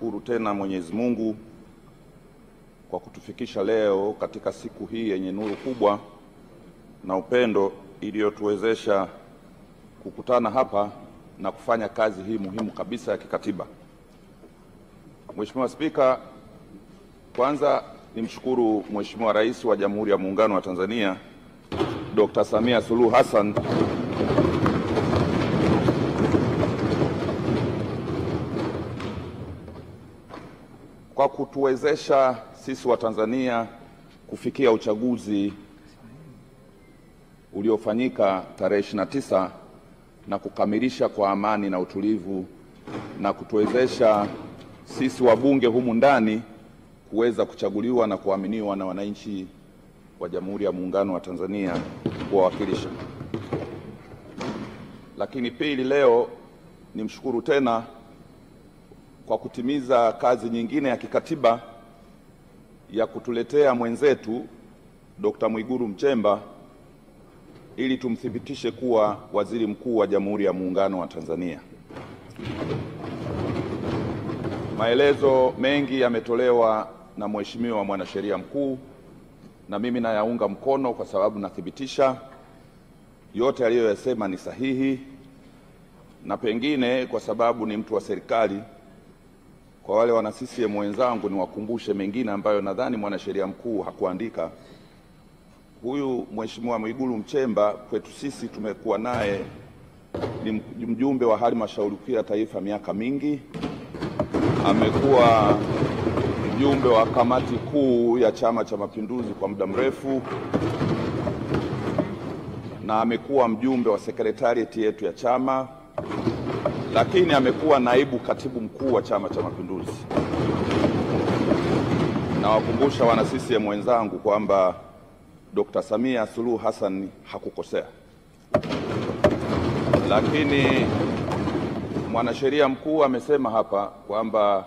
kumshukuru tena Mwenyezi Mungu kwa kutufikisha leo katika siku hii yenye nuru kubwa na upendo iliyotuwezesha kukutana hapa na kufanya kazi hii muhimu kabisa ya kikatiba. Mheshimiwa Spika, kwanza nimshukuru Mheshimiwa Rais wa Jamhuri ya Muungano wa Tanzania Dr. Samia Suluhu Hassan kwa kutuwezesha sisi wa Tanzania kufikia uchaguzi uliofanyika tarehe 29 na kukamilisha kwa amani na utulivu, na kutuwezesha sisi wabunge humu ndani kuweza kuchaguliwa na kuaminiwa na wananchi wa Jamhuri ya Muungano wa Tanzania kuwawakilisha. Lakini pili, leo nimshukuru tena kwa kutimiza kazi nyingine ya kikatiba ya kutuletea mwenzetu Dr. Mwigulu Nchemba ili tumthibitishe kuwa waziri mkuu wa Jamhuri ya Muungano wa Tanzania. Maelezo mengi yametolewa na Mheshimiwa Mwanasheria Mkuu na mimi nayaunga mkono kwa sababu nathibitisha yote aliyoyasema ni sahihi, na pengine kwa sababu ni mtu wa serikali, kwa wale wana CCM wenzangu niwakumbushe mengine ambayo nadhani Mwanasheria Mkuu hakuandika. Huyu Mheshimiwa Mwigulu Nchemba kwetu sisi tumekuwa naye ni mjumbe wa Halmashauri Kuu ya Taifa miaka mingi, amekuwa mjumbe wa kamati kuu ya Chama cha Mapinduzi kwa muda mrefu, na amekuwa mjumbe wa sekretarieti yetu ya chama, lakini amekuwa naibu katibu mkuu wa Chama cha Mapinduzi. Nawakumbusha wana CCM wenzangu kwamba Dr. Samia Suluhu Hassan hakukosea. Lakini Mwanasheria Mkuu amesema hapa kwamba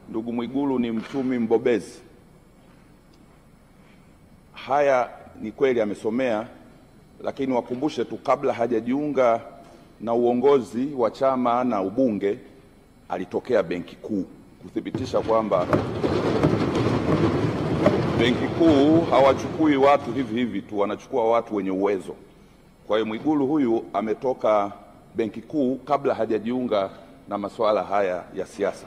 ndugu Mwigulu ni mchumi mbobezi. Haya ni kweli amesomea, lakini wakumbushe tu kabla hajajiunga na uongozi wa chama na ubunge alitokea Benki Kuu, kuthibitisha kwamba Benki Kuu hawachukui watu hivi hivi tu, wanachukua watu wenye uwezo. Kwa hiyo Mwigulu huyu ametoka Benki Kuu kabla hajajiunga na masuala haya ya siasa.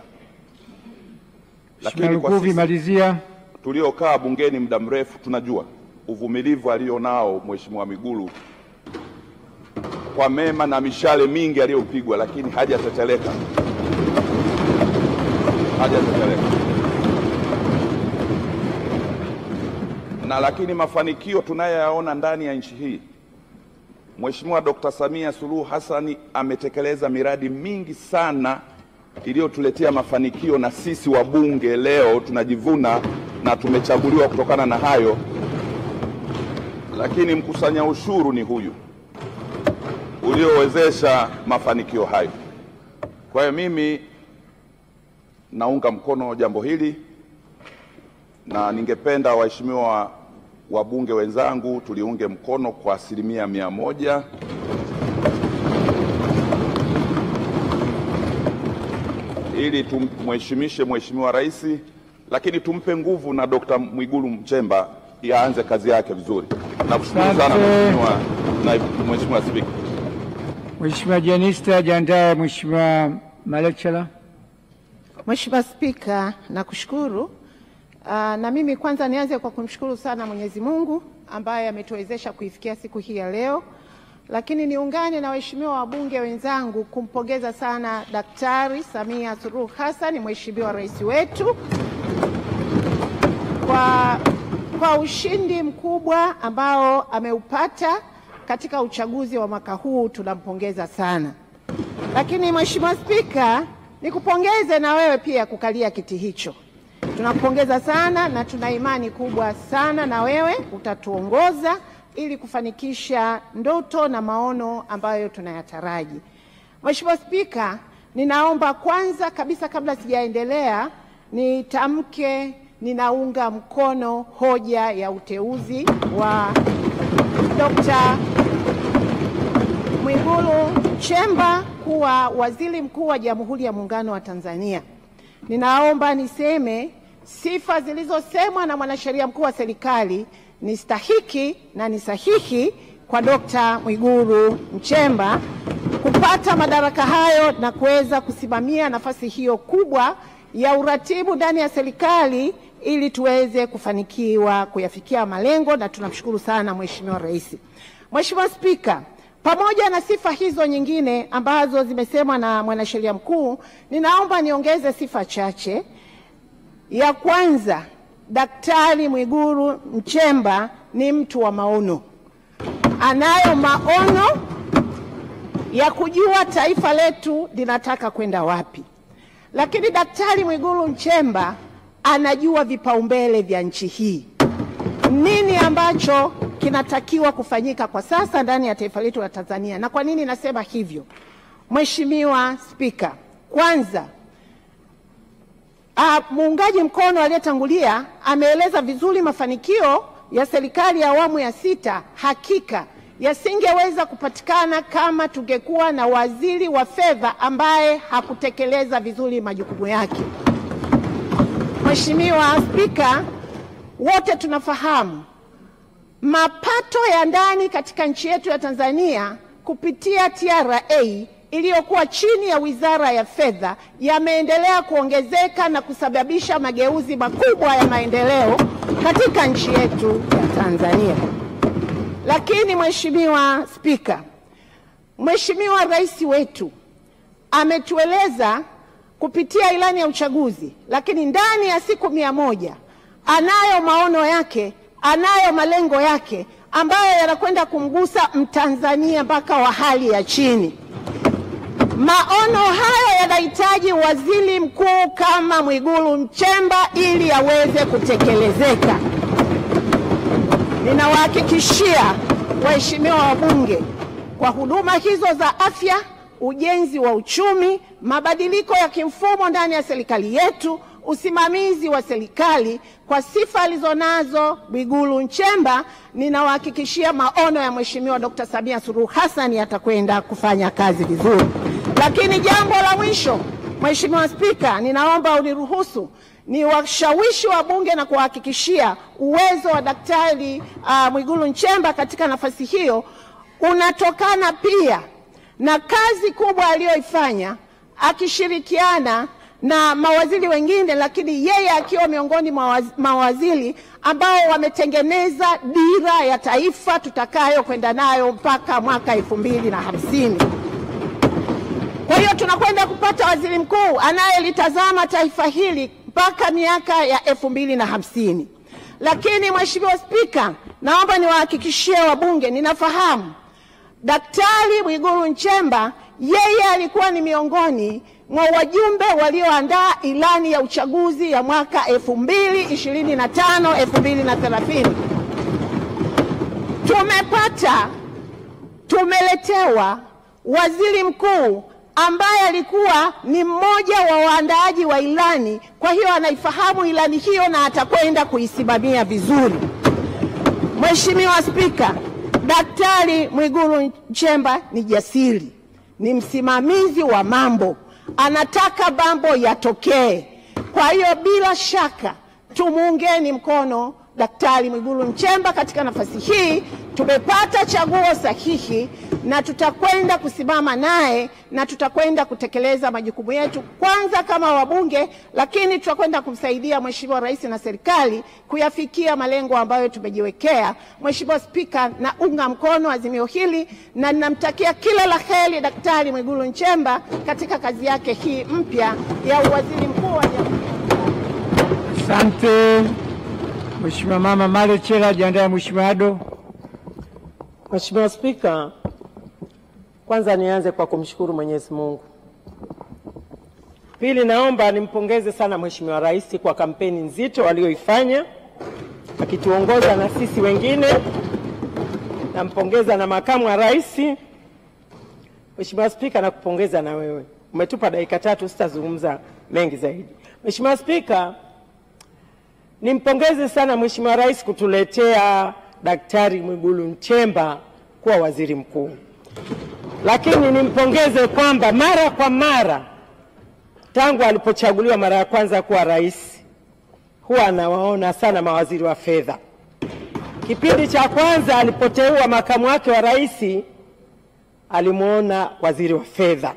Lakini kwa sisi tuliokaa bungeni muda mrefu tunajua uvumilivu alionao Mheshimiwa Mwigulu kwa mema na mishale mingi aliyopigwa, lakini hajateteleka. Na lakini mafanikio tunayoyaona ndani ya nchi hii, Mheshimiwa Dr. Samia Suluhu Hassan ametekeleza miradi mingi sana iliyotuletea mafanikio, na sisi wabunge leo tunajivuna na tumechaguliwa kutokana na hayo. Lakini mkusanya ushuru ni huyu uliowezesha mafanikio hayo. Kwa hiyo mimi naunga mkono jambo hili, na ningependa waheshimiwa wabunge wenzangu tuliunge mkono kwa 100%, ili tumheshimishe Mheshimiwa Rais, lakini tumpe nguvu na Dr. Mwigulu Nchemba yaanze kazi yake vizuri. Nakushukuru sana Mheshimiwa Spika. Mheshimiwa Jenista Jandae. Mheshimiwa Malecela. Mheshimiwa Spika, nakushukuru. Na mimi kwanza nianze kwa kumshukuru sana Mwenyezi Mungu ambaye ametuwezesha kuifikia siku hii ya leo, lakini niungane na waheshimiwa wabunge wenzangu kumpongeza sana Daktari Samia Suluhu Hassan, Mheshimiwa Rais wetu, kwa ushindi mkubwa ambao ameupata katika uchaguzi wa mwaka huu. Tunampongeza sana. Lakini Mheshimiwa Spika, nikupongeze na wewe pia kukalia kiti hicho. Tunakupongeza sana na tuna imani kubwa sana na wewe utatuongoza ili kufanikisha ndoto na maono ambayo tunayataraji. Mheshimiwa Spika, ninaomba kwanza kabisa kabla sijaendelea nitamke ninaunga mkono hoja ya uteuzi wa Dr. Mwigulu Nchemba kuwa waziri mkuu wa Jamhuri ya Muungano wa Tanzania. ninaomba niseme sifa zilizosemwa na mwanasheria mkuu wa serikali ni stahiki na ni sahihi kwa Dr. Mwigulu Nchemba kupata madaraka hayo na kuweza kusimamia nafasi hiyo kubwa ya uratibu ndani ya serikali ili tuweze kufanikiwa kuyafikia malengo, na tunamshukuru sana Mheshimiwa Rais. Mheshimiwa Spika, pamoja na sifa hizo nyingine ambazo zimesemwa na mwanasheria mkuu, ninaomba niongeze sifa chache. Ya kwanza, Daktari Mwigulu Nchemba ni mtu wa maono. Anayo maono ya kujua taifa letu linataka kwenda wapi. Lakini Daktari Mwigulu Nchemba anajua vipaumbele vya nchi hii. Nini ambacho kinatakiwa kufanyika kwa sasa ndani ya taifa letu la Tanzania. Na kwa nini nasema hivyo? Mheshimiwa Spika, kwanza muungaji mkono aliyetangulia ameeleza vizuri mafanikio ya serikali ya awamu ya 6. Hakika yasingeweza kupatikana kama tungekuwa na waziri wa fedha ambaye hakutekeleza vizuri majukumu yake. Mheshimiwa Spika, wote tunafahamu mapato ya ndani katika nchi yetu ya Tanzania kupitia TRA iliyokuwa chini ya Wizara ya Fedha yameendelea kuongezeka na kusababisha mageuzi makubwa ya maendeleo katika nchi yetu ya Tanzania. Lakini Mheshimiwa Spika, Mheshimiwa Rais wetu ametueleza kupitia ilani ya uchaguzi, lakini ndani ya siku 100 anayo maono yake, anayo malengo yake ambayo yanakwenda kumgusa Mtanzania mpaka wa hali ya chini. Maono hayo yanahitaji waziri mkuu kama Mwigulu Nchemba ili yaweze kutekelezeka. Ninawahakikishia waheshimiwa wabunge kwa huduma hizo za afya, ujenzi wa uchumi, mabadiliko ya kimfumo ndani ya serikali yetu, usimamizi wa serikali, kwa sifa alizonazo Mwigulu Nchemba, ninawahakikishia maono ya Mheshimiwa Dr. Samia Suluhu Hassan yatakwenda kufanya kazi vizuri. Lakini jambo la mwisho, Mheshimiwa Spika, ninaomba uniruhusu ni washawishi wa bunge na kuhakikishia uwezo wa Daktari Mwigulu Nchemba katika nafasi hiyo unatokana pia na kazi kubwa aliyoifanya akishirikiana na mawaziri wengine, lakini yeye akiwa miongoni mwa mawaziri ambao wametengeneza dira ya taifa tutakayo kwenda nayo mpaka mwaka 2050. Kwa hiyo tunakwenda kupata waziri mkuu anayelitazama taifa hili mpaka miaka ya 2050. Lakini Mheshimiwa Spika, naomba niwahakikishie wabunge, ninafahamu Daktari Mwigulu Nchemba yeye alikuwa ni miongoni mwa wajumbe walioandaa ilani ya uchaguzi ya mwaka 2025-2030. Tumeletewa waziri mkuu ambaye alikuwa ni mmoja wa waandaaji wa ilani, kwa hiyo anaifahamu ilani hiyo na atakwenda kuisimamia vizuri. Mheshimiwa Spika, Daktari Mwigulu Nchemba ni jasiri, ni msimamizi wa mambo, anataka mambo yatokee. Kwa hiyo bila shaka tumuungeni mkono Daktari Mwigulu Nchemba katika nafasi hii. Tumepata chaguo sahihi na tutakwenda kusimama naye na tutakwenda kutekeleza majukumu yetu, kwanza kama wabunge, lakini tutakwenda kumsaidia Mheshimiwa Rais na serikali kuyafikia malengo ambayo tumejiwekea. Mheshimiwa Spika, naunga mkono azimio hili na ninamtakia kila la heri Daktari Mwigulu Nchemba katika kazi yake hii mpya ya uwaziri mkuu wa Jamhuri. Asante. Mheshimiwa Mama Malechela, jiandae Mheshimiwa Ado. Mheshimiwa Spika, kwanza nianze kwa kumshukuru Mwenyezi Mungu. Pili, naomba nimpongeze sana Mheshimiwa Rais kwa kampeni nzito aliyoifanya akituongoza na sisi wengine. Nampongeza na makamu wa rais. Mheshimiwa Spika, nakupongeza na wewe. Umetupa dakika 3, sitazungumza mengi zaidi. Mheshimiwa Spika, nimpongeze sana Mheshimiwa Rais kutuletea Daktari Mwigulu Nchemba kuwa waziri mkuu. Lakini nimpongeze kwamba mara kwa mara tangu alipochaguliwa mara ya kwanza kuwa rais, huwa anawaona sana mawaziri wa fedha. Kipindi cha kwanza alipoteua makamu wake wa rais, alimuona waziri wa fedha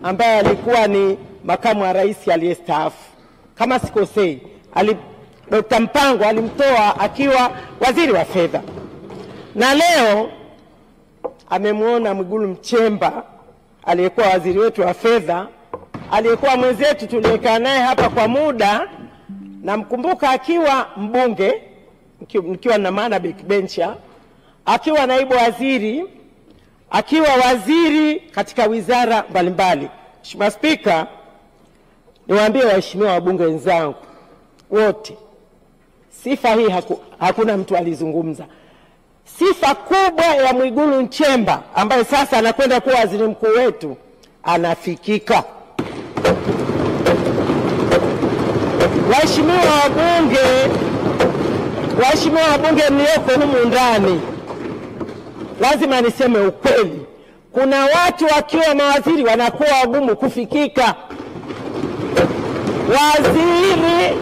ambaye alikuwa ni makamu wa rais aliyestaafu. Kama sikosei, Dr. Mpango alimtoa akiwa waziri wa fedha. Na leo amemuona Mwigulu Nchemba aliyekuwa waziri wetu wa fedha, aliyekuwa mwenzetu tuliyekaa naye hapa kwa muda, na mkumbuka akiwa mbunge, nikiwa na maana backbencher, akiwa naibu waziri, akiwa waziri katika wizara mbalimbali. Mheshimiwa Spika, niwaambie waheshimiwa wabunge wenzangu wote, sifa hii hakuna mtu alizungumza. Sifa kubwa ya Mwigulu Nchemba ambaye sasa anakwenda kuwa waziri mkuu wetu, anafikika. Waheshimiwa wabunge mlioko humu ndani, lazima niseme ukweli. Kuna watu wakiwa mawaziri wanakuwa wagumu kufikika. Waziri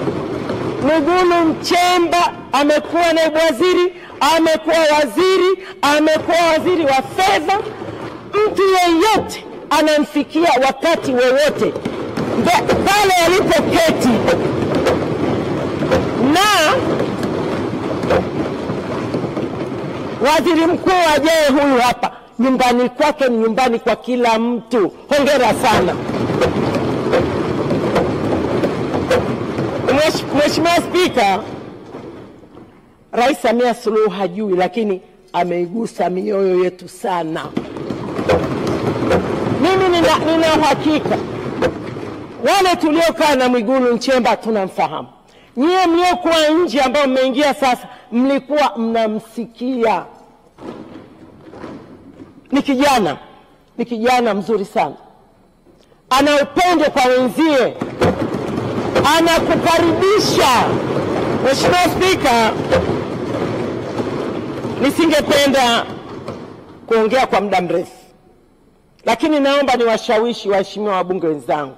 Mwigulu Nchemba amekuwa naibu waziri, amekuwa waziri, amekuwa waziri wa fedha. Mtu yeyote anamfikia wakati wowote pale alipoketi. Na waziri mkuu ajaye huyu hapa, nyumbani kwake ni nyumbani kwa kila mtu. Hongera sana. Mheshimiwa Spika, Rais Samia Suluhu hajui, lakini ameigusa mioyo yetu sana. Mimi nina uhakika wale tuliokaa na Mwigulu Nchemba tunamfahamu. Nyie mliokuwa nje ambao mmeingia sasa, mlikuwa mnamsikia. Ni kijana mzuri sana, ana upendo kwa wenzie, anakukaribisha. Mheshimiwa Spika, nisingependa kuongea kwa muda mrefu, lakini naomba niwashawishi waheshimiwa wabunge wenzangu,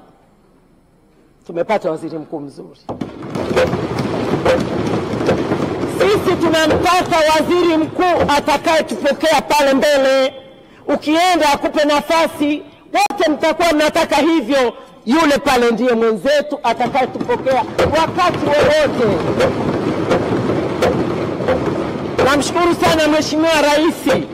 tumepata waziri mkuu mzuri. Sisi tunamtaka waziri mkuu atakayetupokea pale mbele. Ukienda akupe nafasi, wote mtakuwa mnataka hivyo. Yule pale ndiye mwenzetu atakayetupokea wakati wowote. Namshukuru sana Mheshimiwa Rais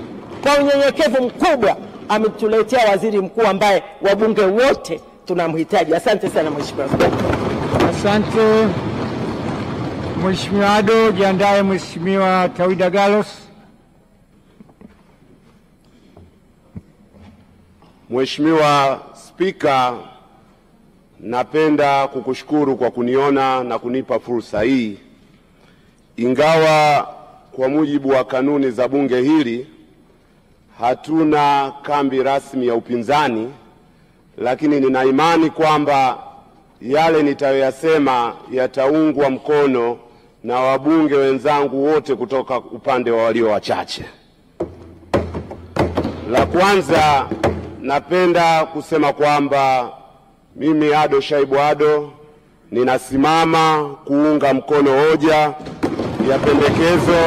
kwa unyenyekevu mkubwa, ametuletea waziri mkuu ambaye wabunge wote tunamhitaji. Asante sana Mheshimiwa. Asante Mheshimiwa Ado. Jiandae Mheshimiwa Tawida Gallos. Mheshimiwa Spika, napenda kukushukuru kwa kuniona na kunipa fursa hii. Ingawa kwa mujibu wa kanuni za bunge hili hatuna kambi rasmi ya upinzani, lakini nina imani kwamba yale nitayoyasema yataungwa mkono na wabunge wenzangu wote kutoka upande wa walio wachache. La kwanza, napenda kusema kwamba mimi Ado Shaibu Ado ninasimama kuunga mkono hoja ya pendekezo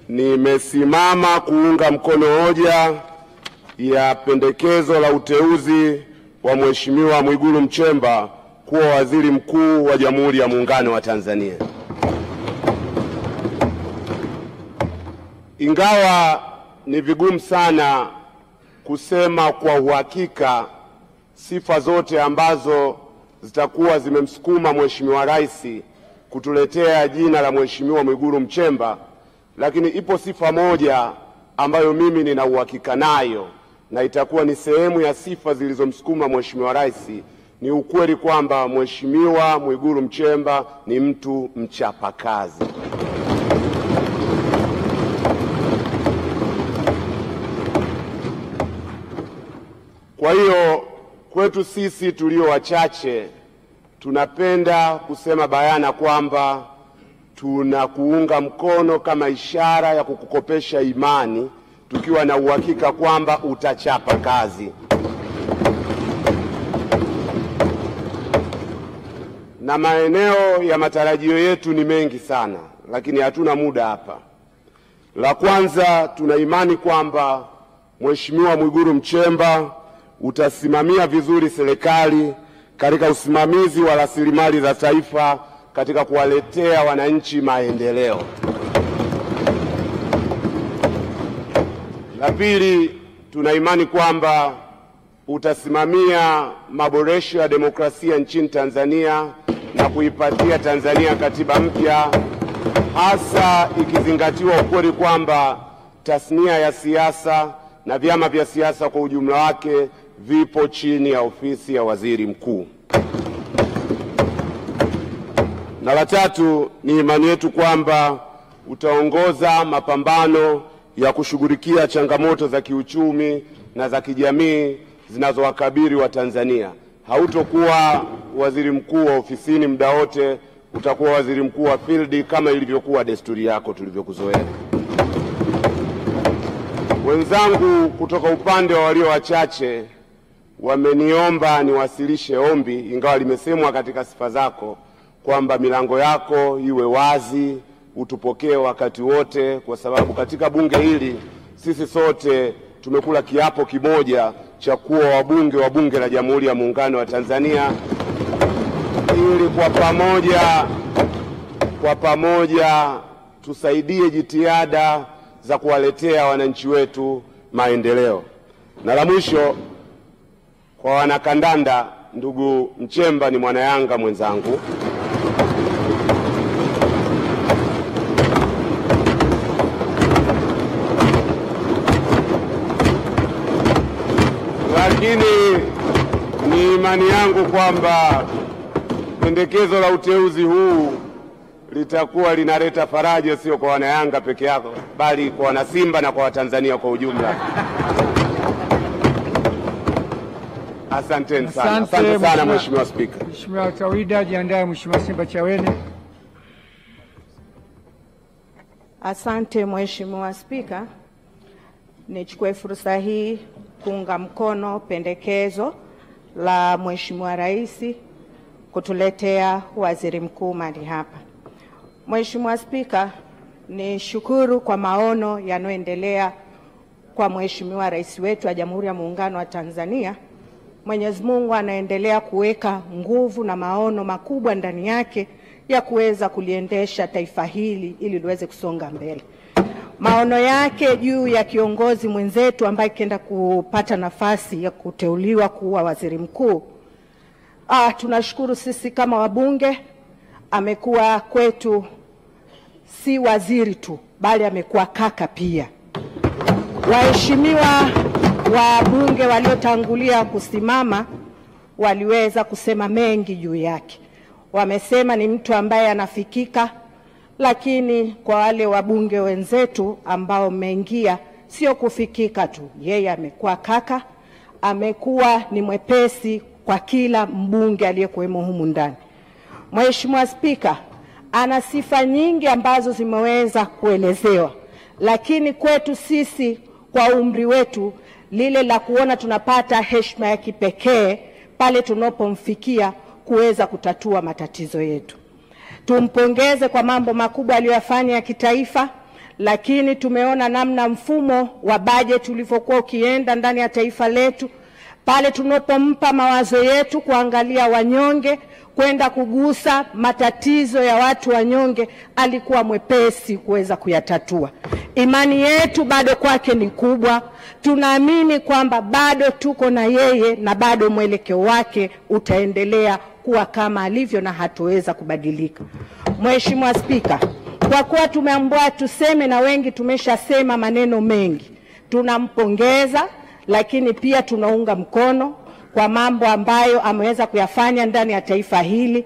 nimesimama kuunga mkono hoja ya pendekezo la uteuzi wa Mheshimiwa Mwigulu Nchemba kuwa waziri mkuu wa Jamhuri ya Muungano wa Tanzania. Ingawa ni vigumu sana kusema kwa uhakika sifa zote ambazo zitakuwa zimemsukuma Mheshimiwa Rais kutuletea jina la Mheshimiwa Mwigulu Nchemba, lakini ipo sifa moja ambayo mimi nina uhakika nayo na itakuwa ni sehemu ya sifa zilizomsukuma Mheshimiwa Rais. Ni ukweli kwamba Mheshimiwa Mwigulu Nchemba ni mtu mchapakazi. Kwa hiyo kwetu sisi tulio wachache tunapenda kusema bayana kwamba tunakuunga mkono kama ishara ya kukukopesha imani, tukiwa na uhakika kwamba utachapa kazi. Na maeneo ya matarajio yetu ni mengi sana, lakini hatuna muda hapa. La kwanza, tuna imani kwamba Mheshimiwa Mwigulu Nchemba utasimamia vizuri serikali katika usimamizi wa rasilimali za taifa katika kuwaletea wananchi maendeleo. La pili, tuna imani kwamba utasimamia maboresho ya demokrasia nchini Tanzania na kuipatia Tanzania katiba mpya, hasa ikizingatiwa ukweli kwamba tasnia ya siasa na vyama vya siasa kwa ujumla wake vipo chini ya ofisi ya waziri mkuu. Na la tatu, ni imani yetu kwamba utaongoza mapambano ya kushughulikia changamoto za kiuchumi na za kijamii zinazowakabili wa Tanzania. Hautokuwa waziri mkuu wa ofisini muda wote, utakuwa waziri mkuu wa field kama ilivyokuwa desturi yako tulivyokuzoea. Wenzangu kutoka upande wa walio wachache wameniomba niwasilishe ombi, ingawa limesemwa katika sifa zako, kwamba milango yako iwe wazi, utupokee wakati wote, kwa sababu katika bunge hili sisi sote tumekula kiapo kimoja cha kuwa wabunge wa Bunge la Jamhuri ya Muungano wa Tanzania, ili kwa pamoja tusaidie jitihada za kuwaletea wananchi wetu maendeleo. Na la mwisho, kwa wanakandanda, ndugu Nchemba ni mwana Yanga mwenzangu, lakini ni imani yangu kwamba pendekezo la uteuzi huu litakuwa linaleta faraja sio kwa wana Yanga peke yao, bali kwa wana Simba na kwa Watanzania kwa ujumla. Asante sana Mheshimiwa Spika. Mheshimiwa Tawida, jiandae Mheshimiwa Simba Chawene. Asante Mheshimiwa Spika. Nichukue fursa hii kuunga mkono pendekezo la Mheshimiwa Rais kutuletea waziri mkuu mahali hapa. Mheshimiwa Spika, ni shukuru kwa maono yanayoendelea kwa Mheshimiwa Rais wetu wa Jamhuri ya Muungano wa Tanzania. Mwenyezi Mungu anaendelea kuweka nguvu na maono makubwa ndani yake ya kuweza kuliendesha taifa hili ili liweze kusonga mbele. Maono yake juu ya kiongozi mwenzetu ambaye kenda kupata nafasi ya kuteuliwa kuwa waziri mkuu. Tunashukuru sisi kama wabunge, amekuwa kwetu si waziri tu, bali amekuwa kaka pia. Waheshimiwa wabunge waliotangulia kusimama waliweza kusema mengi juu yake. Wamesema ni mtu ambaye anafikika, lakini kwa wale wabunge wenzetu ambao mmeingia, sio kufikika tu, yeye amekuwa kaka, amekuwa ni mwepesi kwa kila mbunge aliyekuwemo humu ndani. Mheshimiwa Spika, ana sifa nyingi ambazo zimeweza kuelezewa, lakini kwetu sisi kwa umri wetu, lile la kuona tunapata heshima ya kipekee pale tunapomfikia kuweza kutatua matatizo yetu. Tumpongeze kwa mambo makubwa aliyofanya ya kitaifa, lakini tumeona namna mfumo wa bajeti ulivyokuwa ukienda ndani ya taifa letu, pale tunapompa mawazo yetu kuangalia wanyonge, kwenda kugusa matatizo ya watu wanyonge, alikuwa mwepesi kuweza kuyatatua. Imani yetu bado kwake ni kubwa. Tunaamini kwamba bado tuko na yeye na bado mwelekeo wake utaendelea kuwa kama alivyo na hatuweza kubadilika. Mheshimiwa Spika, kwa kuwa tumeambiwa tuseme na wengi tumeshasema maneno mengi, tunampongeza, lakini pia tunaunga mkono kwa mambo ambayo ameweza kuyafanya ndani ya taifa hili.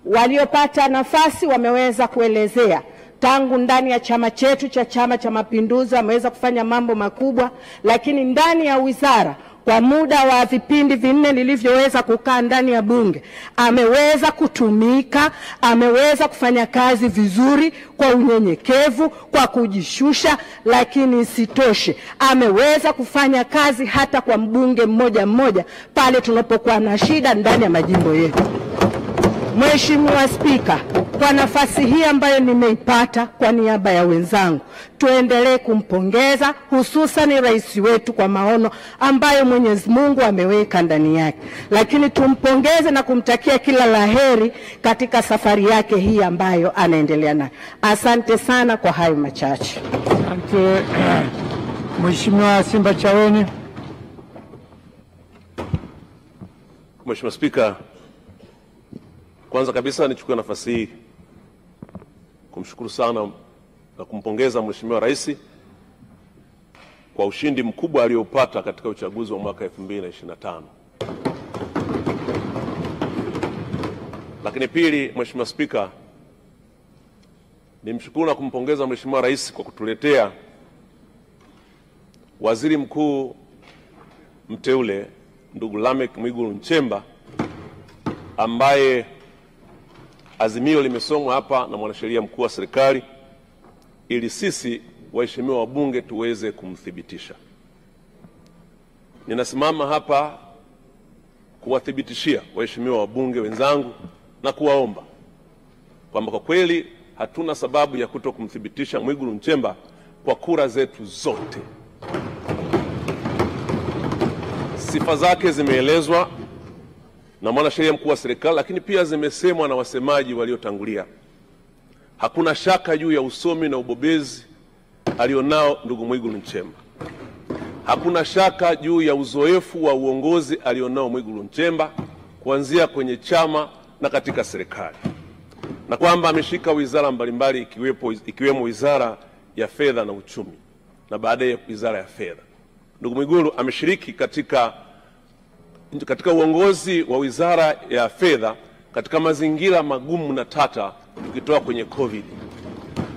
Waliopata nafasi wameweza kuelezea tangu ndani ya chama chetu cha Chama cha Mapinduzi ameweza kufanya mambo makubwa, lakini ndani ya wizara kwa muda wa vipindi 4 nilivyoweza kukaa ndani ya bunge, ameweza kutumika, ameweza kufanya kazi vizuri kwa unyenyekevu, kwa kujishusha, lakini isitoshe ameweza kufanya kazi hata kwa mbunge mmoja mmoja pale tunapokuwa na shida ndani ya majimbo yetu. Mheshimiwa Spika, kwa nafasi hii ambayo nimeipata kwa niaba ya wenzangu, tuendelee kumpongeza hususan rais wetu kwa maono ambayo Mwenyezi Mungu ameweka ndani yake, lakini tumpongeze na kumtakia kila laheri katika safari yake hii ambayo anaendelea nayo. Asante sana kwa hayo machache. Asante. Mheshimiwa Simbachawene. Mheshimiwa Spika, kwanza kabisa nichukue nafasi hii kumshukuru sana na kumpongeza Mheshimiwa Rais kwa ushindi mkubwa aliopata katika uchaguzi wa mwaka 2025. Lakini pili, Mheshimiwa Spika, nimshukuru na kumpongeza Mheshimiwa Rais kwa kutuletea Waziri Mkuu mteule ndugu Lameck Mwigulu Nchemba, ambaye azimio limesomwa hapa na mwanasheria mkuu wa serikali ili sisi waheshimiwa wabunge tuweze kumthibitisha. Ninasimama hapa kuwathibitishia waheshimiwa wabunge wenzangu na kuwaomba kwamba kwa kweli hatuna sababu ya kutokumthibitisha Mwigulu Nchemba kwa kura zetu zote. Sifa zake zimeelezwa na mwanasheria mkuu wa serikali, lakini pia zimesemwa na wasemaji waliotangulia. Hakuna shaka juu ya usomi na ubobezi alionao ndugu Mwigulu Nchemba. Hakuna shaka juu ya uzoefu wa uongozi alionao Mwigulu Nchemba kuanzia kwenye chama na katika serikali, na kwamba ameshika wizara mbalimbali ikiwemo wizara ya fedha na uchumi na baadaye wizara ya fedha. Ndugu Mwigulu ameshiriki katika uongozi wa wizara ya fedha katika mazingira magumu na tata tukitoa kwenye COVID,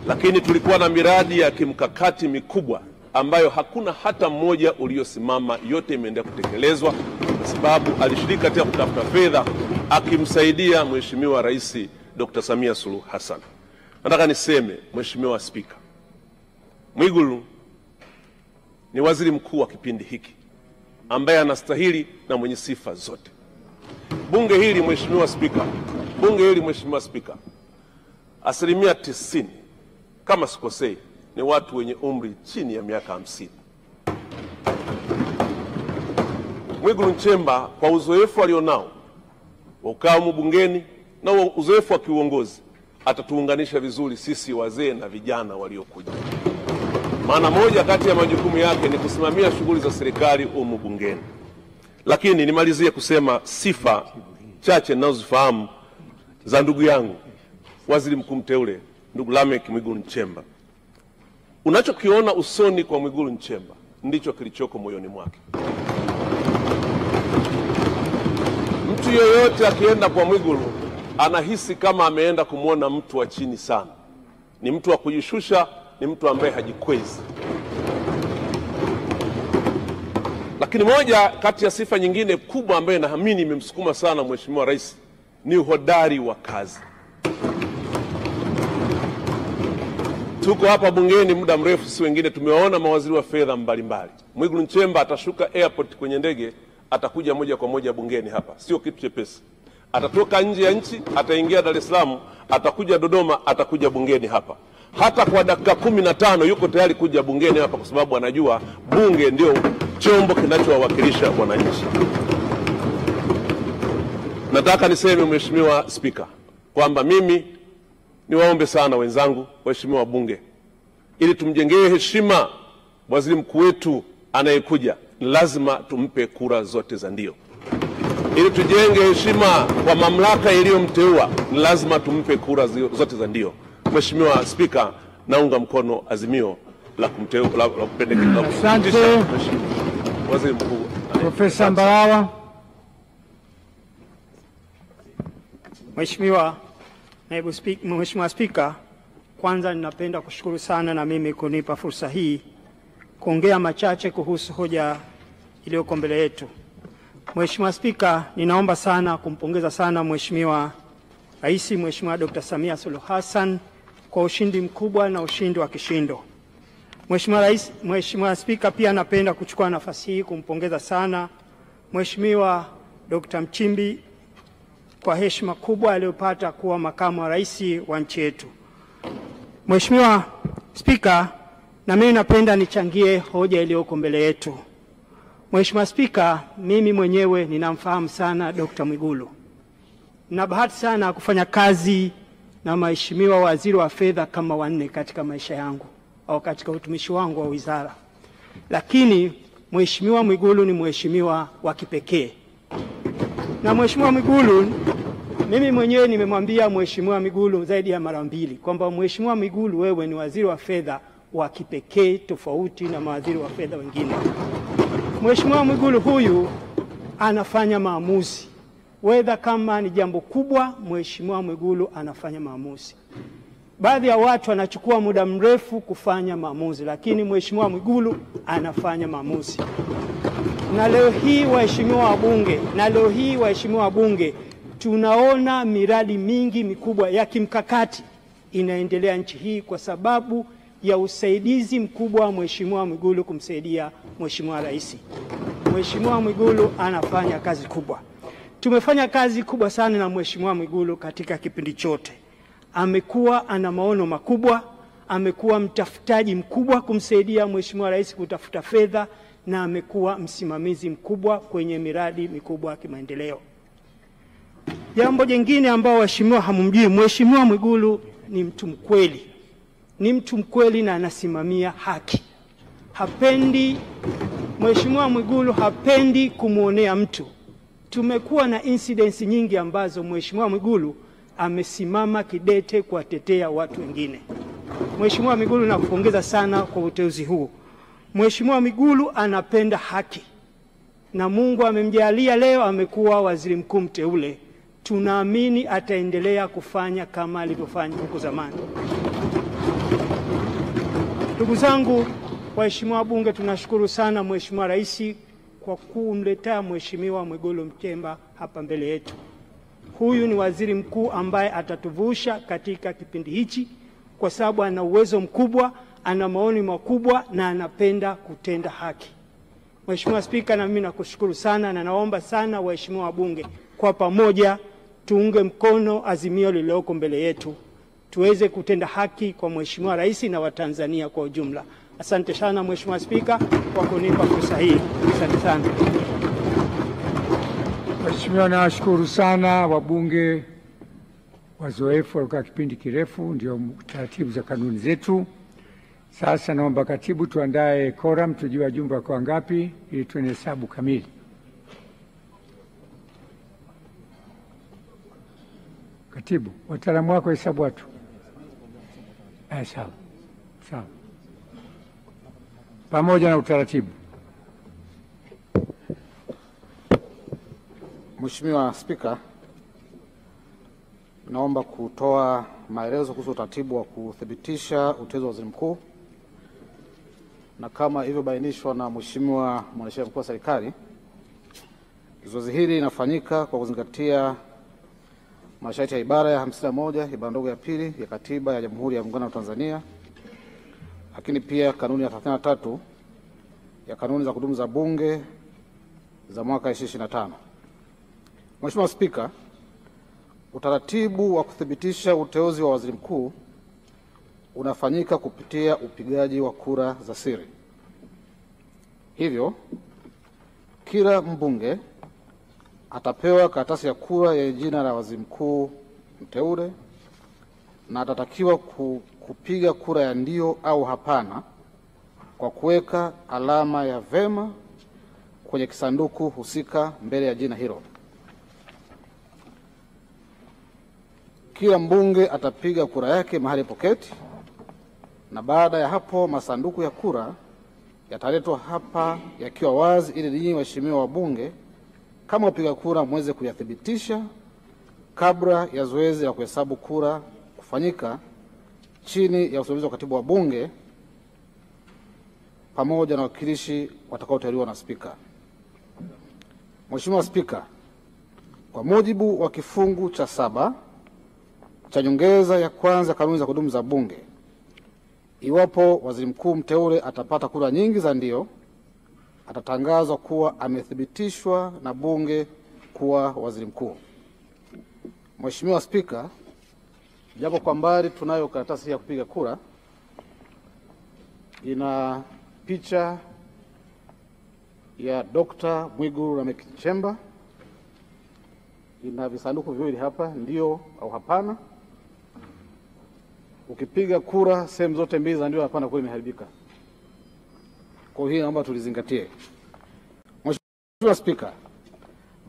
lakini tulikuwa na miradi ya kimkakati mikubwa ambayo hakuna hata mmoja uliosimama, yote imeendelea kutekelezwa kwa sababu alishiriki katika kutafuta fedha akimsaidia Mheshimiwa Rais Dr. Samia Suluhu Hassan. Nataka niseme, Mheshimiwa Spika, Mwigulu ni waziri mkuu wa kipindi hiki ambaye anastahili na mwenye sifa zote. Bunge hili Mheshimiwa Spika, asilimia 90 kama sikosei ni watu wenye umri chini ya miaka 50. Mwigulu Nchemba kwa uzoefu alionao wa kukaa bungeni na uzoefu wa kiuongozi atatuunganisha vizuri sisi wazee na vijana waliokuja. Maana moja kati ya majukumu yake ni kusimamia shughuli za serikali humu bungeni. Lakini nimalizie kusema sifa chache ninazozifahamu za ndugu yangu waziri mkuu mteule ndugu Lameck Mwigulu Nchemba. Unachokiona usoni kwa Mwigulu Nchemba ndicho kilichoko moyoni mwake. Mtu yeyote akienda kwa Mwigulu anahisi kama ameenda kumwona mtu wa chini sana. Ni mtu wa kujishusha, ni mtu ambaye hajikwezi. Lakini moja kati ya sifa nyingine kubwa ambayo naamini imemsukuma sana Mheshimiwa Rais ni uhodari wa kazi. Tuko hapa bungeni muda mrefu, sisi wengine tumewaona mawaziri wa fedha mbalimbali. Mwigulu Nchemba atashuka airport kwenye ndege, atakuja moja kwa moja bungeni hapa, sio kitu chepesi. Atatoka nje ya nchi, ataingia Dar es Salaam, atakuja Dodoma, atakuja bungeni hapa. Hata kwa dakika 15 yuko tayari kuja bungeni hapa kwa sababu anajua bunge ndio chombo kinachowawakilisha wananchi. Nataka niseme Mheshimiwa Spika kwamba mimi niwaombe sana wenzangu waheshimiwa bunge, ili tumjengee heshima waziri mkuu wetu anayekuja, lazima tumpe kura zote za ndio. Ili tujenge heshima kwa mamlaka iliyomteua, lazima tumpe kura zote za ndio. Mheshimiwa Spika, naunga mkono azimio la kupendekeza waziri mkuu. Profesa Mbarawa. Mheshimiwa Spika, kwanza ninapenda kushukuru sana na mimi kunipa fursa hii kuongea machache kuhusu hoja iliyoko mbele yetu. Mheshimiwa Spika, ninaomba sana kumpongeza sana Mheshimiwa Rais Mheshimiwa Dr. Samia Suluhu Hassan kwa ushindi mkubwa na ushindi wa kishindo. Mheshimiwa Spika, pia napenda kuchukua nafasi hii kumpongeza sana Mheshimiwa Dr. Mchimbi kwa heshima kubwa aliyopata kuwa makamu wa rais wa nchi yetu. Mheshimiwa Spika, na mimi napenda nichangie hoja iliyoko mbele yetu. Mheshimiwa Spika, mimi mwenyewe ninamfahamu sana Dr. Mwigulu. Na bahati sana kufanya kazi na mheshimiwa waziri wa fedha kama wanne katika maisha yangu au katika utumishi wangu wa wizara. Lakini Mheshimiwa Mwigulu ni mheshimiwa wa kipekee. Na Mheshimiwa Mwigulu, mimi mwenyewe nimemwambia Mheshimiwa Mwigulu zaidi ya mara mbili kwamba Mheshimiwa Mwigulu, wewe ni waziri wa fedha wa kipekee tofauti na mawaziri wa fedha wengine. Mheshimiwa Mwigulu huyu anafanya maamuzi. Whether kama ni jambo kubwa, Mheshimiwa Mwigulu anafanya maamuzi. Baadhi ya watu wanachukua muda mrefu kufanya maamuzi, lakini Mheshimiwa Mwigulu anafanya maamuzi. Na leo hii waheshimiwa wabunge, tunaona miradi mingi mikubwa ya kimkakati inaendelea nchi hii kwa sababu ya usaidizi mkubwa wa Mheshimiwa Mwigulu kumsaidia Mheshimiwa Rais. Mheshimiwa Mwigulu anafanya kazi kubwa. Tumefanya kazi kubwa sana na Mheshimiwa Mwigulu katika kipindi chote. Amekuwa ana maono makubwa, amekuwa mtafutaji mkubwa kumsaidia Mheshimiwa Rais kutafuta fedha, na amekuwa msimamizi mkubwa kwenye miradi mikubwa ya kimaendeleo. Jambo jingine ambao waheshimiwa hamumjui, Mheshimiwa Mwigulu ni mtu mkweli. Ni mtu mkweli na anasimamia haki. Mheshimiwa Mwigulu hapendi kumuonea mtu. Tumekuwa na incidents nyingi ambazo Mheshimiwa Mwigulu amesimama kidete kuwatetea watu wengine. Mheshimiwa Mwigulu, nakupongeza sana kwa uteuzi huu. Mheshimiwa Mwigulu anapenda haki. Na Mungu amemjalia leo amekuwa waziri mkuu mteule. Tunaamini ataendelea kufanya kama alivyofanya huko zamani. Ndugu zangu, waheshimiwa wabunge, tunashukuru sana Mheshimiwa Rais kwa kumletea Mheshimiwa Mwigulu Nchemba hapa mbele yetu. Huyu ni waziri mkuu ambaye atatuvusha katika kipindi hichi kwa sababu ana uwezo mkubwa, ana maoni makubwa na anapenda kutenda haki. Mheshimiwa Spika, na mimi nakushukuru sana na naomba sana waheshimiwa wabunge kwa pamoja tuunge mkono azimio lililoko mbele yetu. Tuweze kutenda haki kwa Mheshimiwa Rais na Watanzania kwa ujumla. Asante sana Mheshimiwa Spika kwa kunipa fursa hii. Asante sana. Mheshimiwa, nawashukuru sana wabunge wazoefu waliokaa kipindi kirefu, ndio taratibu za kanuni zetu. Sasa naomba katibu tuandae quorum, tujue wajumbe wako wangapi ili tuone hesabu kamili. Katibu, wataalamu wako hesabu watu. Sawa. Sawa. Pamoja na utaratibu. Mheshimiwa Spika, naomba kutoa maelezo kuhusu utaratibu wa kuthibitisha uteuzi wa waziri mkuu. Na kama ilivyobainishwa na Mheshimiwa Mwanasheria Mkuu wa Serikali, zoezi hili linafanyika kwa kuzingatia masharti ya ibara ya 51 ibara ndogo ya pili ya Katiba ya Jamhuri ya Muungano wa Tanzania, lakini pia kanuni ya 33 ya kanuni za kudumu za Bunge za mwaka 2025. Mheshimiwa Spika, utaratibu wa kuthibitisha uteuzi wa waziri mkuu unafanyika kupitia upigaji wa kura za siri. Hivyo, kila mbunge atapewa karatasi ya kura yenye jina la waziri mkuu mteule na atatakiwa kupiga kura ya ndio au hapana kwa kuweka alama ya vema kwenye kisanduku husika mbele ya jina hilo. Kila mbunge atapiga kura yake mahali poketi, na baada ya hapo masanduku ya kura yataletwa hapa yakiwa wazi ili ninyi waheshimiwa wabunge kama wapiga kura mweze kuyathibitisha kabla ya zoezi la kuhesabu kura kufanyika chini ya usimamizi wa katibu wa Bunge pamoja na wakilishi watakaoteuliwa na Spika. Mheshimiwa Spika, kwa mujibu wa kifungu cha 7 cha nyongeza ya kwanza kanuni za kudumu za Bunge, iwapo waziri mkuu mteule atapata kura nyingi za ndio, atatangazwa kuwa amethibitishwa na Bunge kuwa waziri mkuu. Mheshimiwa Spika, japo kwa mbali tunayo karatasi ya kupiga kura, ina picha ya Dr. Mwigulu Lameck Nchemba, ina visanduku viwili hapa, ndio au hapana. Ukipiga kura sehemu zote mbili za ndio hapana, kura imeharibika. Kwa hiyo naomba tulizingatie. Mheshimiwa Spika,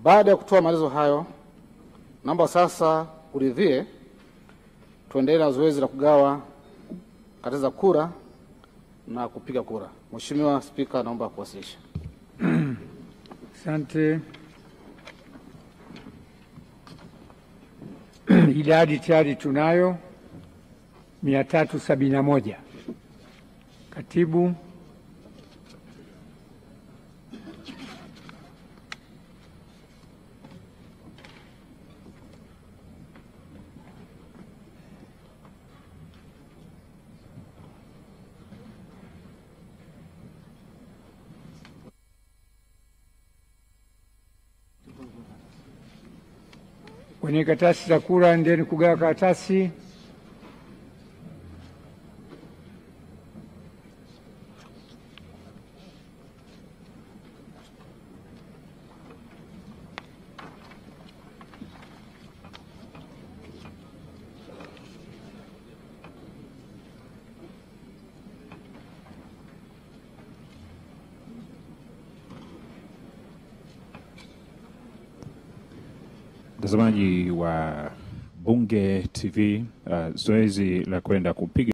baada ya kutoa maelezo hayo, naomba sasa uridhie tuendelee na zoezi la kugawa karatasi za kura na kupiga kura. Mheshimiwa Spika, naomba kuwasilisha. Asante. Idadi tayari tunayo 371. Katibu. Kwenye karatasi za kura, endeni kugawa karatasi. Mtazamaji wa Bunge TV, zoezi la kwenda kupiga